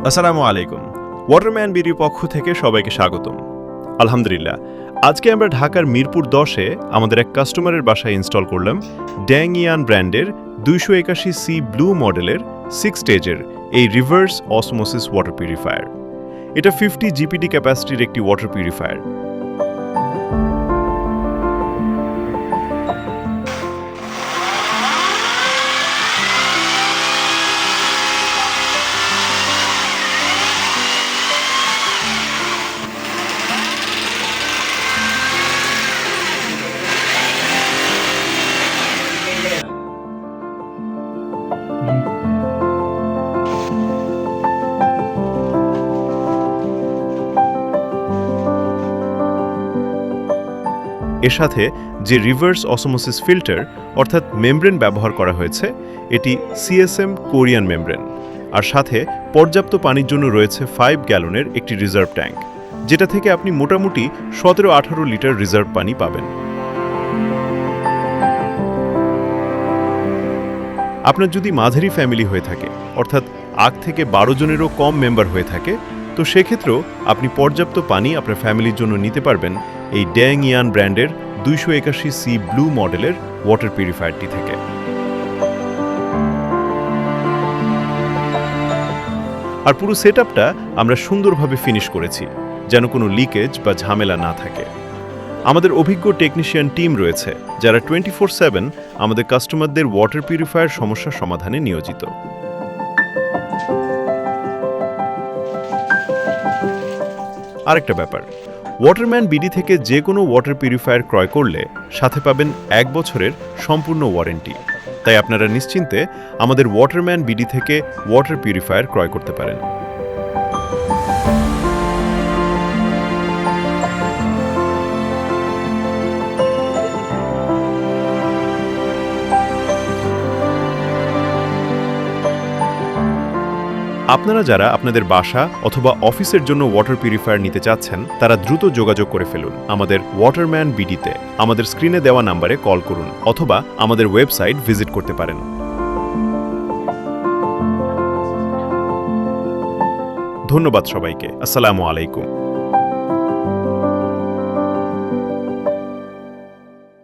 আসসালামু আলাইকুম। ওয়াটারম্যান বিডির পক্ষ থেকে সবাইকে স্বাগতম। আলহামদুলিল্লাহ, আজকে আমরা ঢাকার মিরপুর 10-এ আমাদের এক কাস্টমারের বাসায় ইনস্টল করলাম ড্যাংইয়ান ব্র্যান্ডের 281C ব্লু মডেলের 6 স্টেজের এই রিভার্স অসমোসিস ওয়াটার পিউরিফায়ার। এটা 50 জিপিডি ক্যাপাসিটির একটি ওয়াটার পিউরিফায়ার। এর সাথে যে রিভার্স অসমোসিস ফিল্টার অর্থাৎ মেমব্রেন ব্যবহার করা হয়েছে, এটি সিএসএম কোরিয়ান মেমব্রেন। আর সাথে পর্যাপ্ত পানির জন্য রয়েছে 5 গ্যালনের একটি রিজার্ভ ট্যাঙ্ক, যেটা থেকে আপনি মোটামুটি 17-18 লিটার রিজার্ভ পানি পাবেন। আপনার যদি মাঝারি ফ্যামিলি হয়ে থাকে, অর্থাৎ 8 থেকে 12 জনেরও কম মেম্বার হয়ে থাকে, তো সেক্ষেত্রেও আপনি পর্যাপ্ত পানি আপনার ফ্যামিলির জন্য নিতে পারবেন এই ড্যাংইয়ান ব্র্যান্ডের 281C ব্লু মডেলের ওয়াটার পিউরিফায়ারটি থেকে। আর পুরো সেটআপটা আমরা সুন্দরভাবে ফিনিশ করেছি, যেন কোনো লিকেজ বা ঝামেলা না থাকে। আমাদের অভিজ্ঞ টেকনিশিয়ান টিম রয়েছে, যারা 24/7 আমাদের কাস্টমারদের ওয়াটার পিউরিফায়ার সমস্যার সমাধানে নিয়োজিত। আরেকটা ব্যাপার, ওয়াটারম্যান বিডি থেকে যে কোনো ওয়াটার পিউরিফায়ার ক্রয় করলে সাথে পাবেন 1 বছরের সম্পূর্ণ ওয়ারেন্টি। তাই আপনারা নিশ্চিন্তে আমাদের ওয়াটারম্যান বিডি থেকে ওয়াটার পিউরিফায়ার ক্রয় করতে পারেন। আপনারা যারা আপনাদের বাসা অথবা অফিসের জন্য ওয়াটার পিউরিফায়ার নিতে চাচ্ছেন, তারা দ্রুত যোগাযোগ করে ফেলুন আমাদের ওয়াটারম্যান বিডিতে। আমাদের স্ক্রিনে দেওয়া নম্বরে কল করুন অথবা আমাদের ওয়েবসাইট ভিজিট করতে পারেন। ধন্যবাদ সবাইকে। আসসালামু আলাইকুম।